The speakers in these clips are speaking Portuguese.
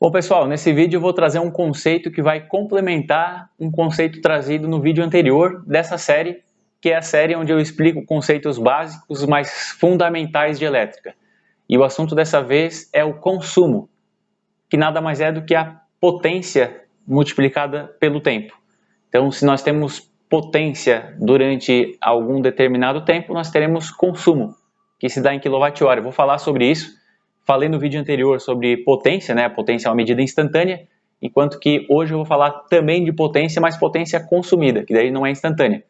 Bom, pessoal, nesse vídeo eu vou trazer um conceito que vai complementar um conceito trazido no vídeo anterior dessa série, que é a série onde eu explico conceitos básicos, mas fundamentais de elétrica. E o assunto dessa vez é o consumo, que nada mais é do que a potência multiplicada pelo tempo. Então, se nós temos potência durante algum determinado tempo, nós teremos consumo, que se dá em kWh. Eu vou falar sobre isso. Falei no vídeo anterior sobre potência, né? A potência é uma medida instantânea, enquanto que hoje eu vou falar também de potência, mas potência consumida, que daí não é instantânea.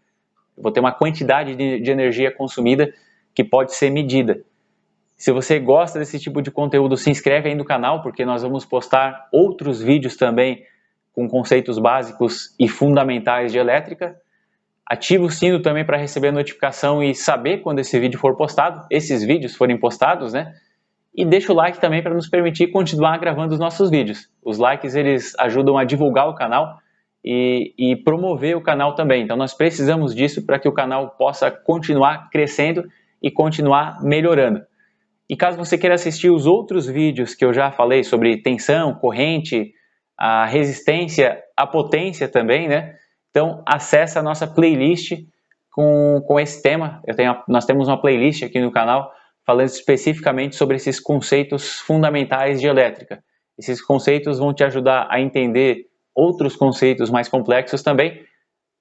Eu vou ter uma quantidade de energia consumida que pode ser medida. Se você gosta desse tipo de conteúdo, se inscreve aí no canal, porque nós vamos postar outros vídeos também com conceitos básicos e fundamentais de elétrica. Ativa o sino também para receber a notificação e saber quando esse vídeo for postado, esses vídeos forem postados, né? E deixa o like também para nos permitir continuar gravando os nossos vídeos. Os likes, eles ajudam a divulgar o canal e promover o canal também. Então nós precisamos disso para que o canal possa continuar crescendo e continuar melhorando. E caso você queira assistir os outros vídeos que eu já falei sobre tensão, corrente, a resistência, a potência também, né? Então acessa a nossa playlist com esse tema. Nós temos uma playlist aqui no canal falando especificamente sobre esses conceitos fundamentais de elétrica. Esses conceitos vão te ajudar a entender outros conceitos mais complexos também,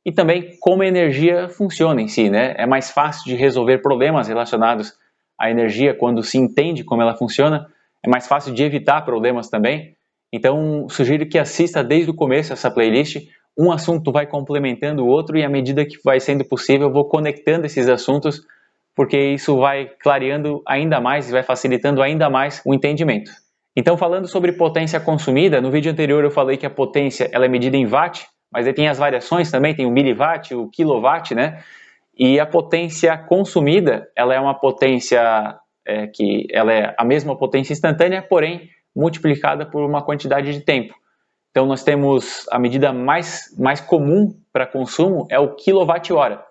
e também como a energia funciona em si, né? É mais fácil de resolver problemas relacionados à energia quando se entende como ela funciona, é mais fácil de evitar problemas também. Então, sugiro que assista desde o começo essa playlist. Um assunto vai complementando o outro e à medida que vai sendo possível, eu vou conectando esses assuntos, porque isso vai clareando ainda mais e vai facilitando ainda mais o entendimento. Então, falando sobre potência consumida, no vídeo anterior eu falei que a potência ela é medida em watt, mas aí tem as variações também, tem o miliwatt, o quilowatt, né? E a potência consumida, ela é uma potência que ela é a mesma potência instantânea, porém multiplicada por uma quantidade de tempo. Então, nós temos a medida mais comum para consumo é o quilowatt-hora,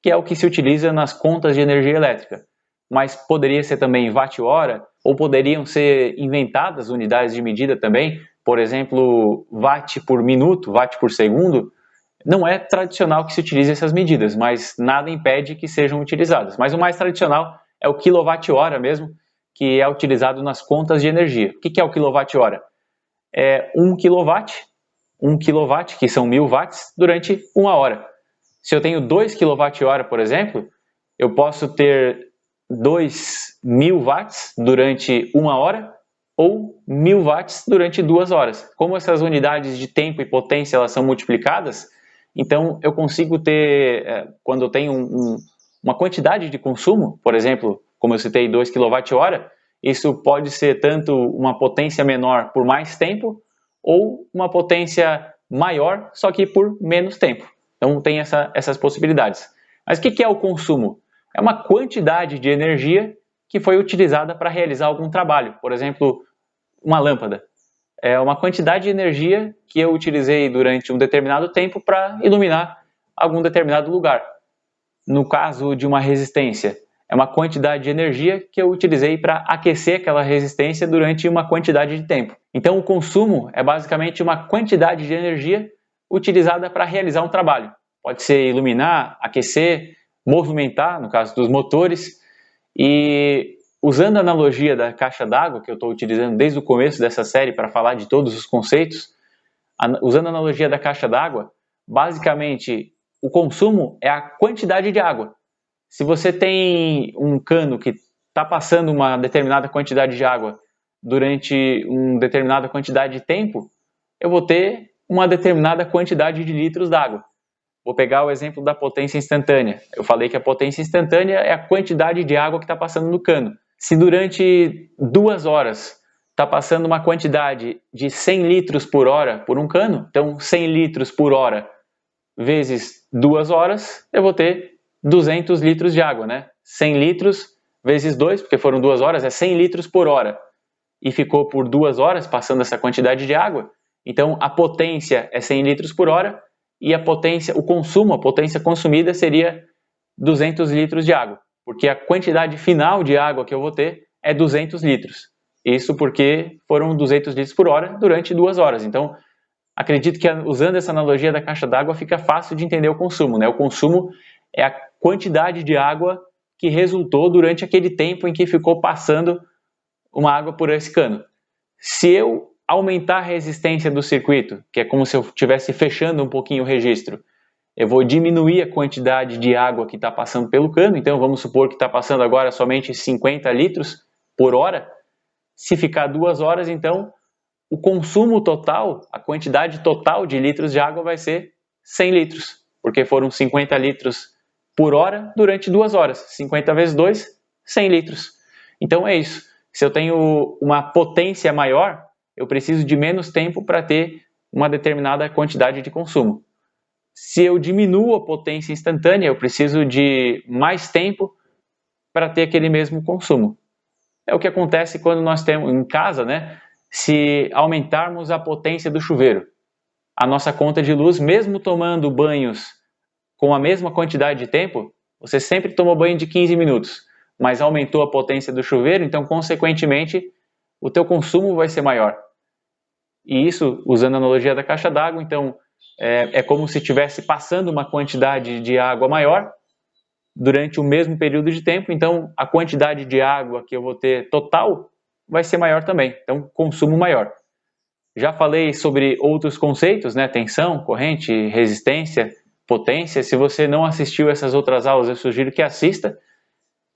que é o que se utiliza nas contas de energia elétrica. Mas poderia ser também watt-hora, ou poderiam ser inventadas unidades de medida também, por exemplo, watt por minuto, watt por segundo. Não é tradicional que se utilize essas medidas, mas nada impede que sejam utilizadas. Mas o mais tradicional é o quilowatt-hora mesmo, que é utilizado nas contas de energia. O que é o quilowatt-hora? É 1 kW, que são 1000 watts, durante 1 hora. Se eu tenho 2 kWh, por exemplo, eu posso ter 2000 watts durante 1 hora ou 1000 watts durante 2 horas. Como essas unidades de tempo e potência elas são multiplicadas, então eu consigo ter, quando eu tenho uma quantidade de consumo, por exemplo, como eu citei 2 kWh, isso pode ser tanto uma potência menor por mais tempo ou uma potência maior, só que por menos tempo. Então tem essas possibilidades. Mas o que é o consumo? É uma quantidade de energia que foi utilizada para realizar algum trabalho. Por exemplo, uma lâmpada. É uma quantidade de energia que eu utilizei durante um determinado tempo para iluminar algum determinado lugar. No caso de uma resistência, é uma quantidade de energia que eu utilizei para aquecer aquela resistência durante uma quantidade de tempo. Então o consumo é basicamente uma quantidade de energia utilizada para realizar um trabalho. Pode ser iluminar, aquecer, movimentar, no caso dos motores. E usando a analogia da caixa d'água, que eu estou utilizando desde o começo dessa série para falar de todos os conceitos, usando a analogia da caixa d'água, basicamente o consumo é a quantidade de água. Se você tem um cano que está passando uma determinada quantidade de água durante uma determinada quantidade de tempo, eu vou ter uma determinada quantidade de litros d'água. Vou pegar o exemplo da potência instantânea. Eu falei que a potência instantânea é a quantidade de água que está passando no cano. Se durante 2 horas está passando uma quantidade de 100 litros por hora por um cano, então 100 litros por hora vezes 2 horas, eu vou ter 200 litros de água, né? 100 litros vezes 2, porque foram 2 horas, é 100 litros por hora. E ficou por 2 horas passando essa quantidade de água. Então, a potência é 100 litros por hora e a potência consumida seria 200 litros de água, porque a quantidade final de água que eu vou ter é 200 litros. Isso porque foram 200 litros por hora durante 2 horas. Então, acredito que usando essa analogia da caixa d'água fica fácil de entender o consumo, né? O consumo é a quantidade de água que resultou durante aquele tempo em que ficou passando uma água por esse cano. Se eu aumentar a resistência do circuito, que é como se eu estivesse fechando um pouquinho o registro, eu vou diminuir a quantidade de água que está passando pelo cano, então vamos supor que está passando agora somente 50 litros por hora. Se ficar 2 horas, então o consumo total, a quantidade total de litros de água vai ser 100 litros, porque foram 50 litros por hora durante 2 horas. 50 vezes 2, 100 litros. Então é isso. Se eu tenho uma potência maior, eu preciso de menos tempo para ter uma determinada quantidade de consumo. Se eu diminuo a potência instantânea, eu preciso de mais tempo para ter aquele mesmo consumo. É o que acontece quando nós temos em casa, né? Se aumentarmos a potência do chuveiro, a nossa conta de luz, mesmo tomando banhos com a mesma quantidade de tempo, você sempre tomou banho de 15 minutos, mas aumentou a potência do chuveiro, então, consequentemente, o teu consumo vai ser maior. E isso, usando a analogia da caixa d'água, então, é como se estivesse passando uma quantidade de água maior durante o mesmo período de tempo, então a quantidade de água que eu vou ter total vai ser maior também, então consumo maior. Já falei sobre outros conceitos, né? Tensão, corrente, resistência, potência. Se você não assistiu essas outras aulas, eu sugiro que assista.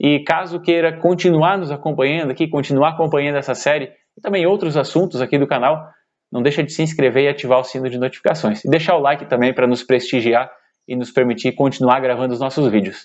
E caso queira continuar nos acompanhando aqui, continuar acompanhando essa série e também outros assuntos aqui do canal, não deixa de se inscrever e ativar o sino de notificações. E deixar o like também para nos prestigiar e nos permitir continuar gravando os nossos vídeos.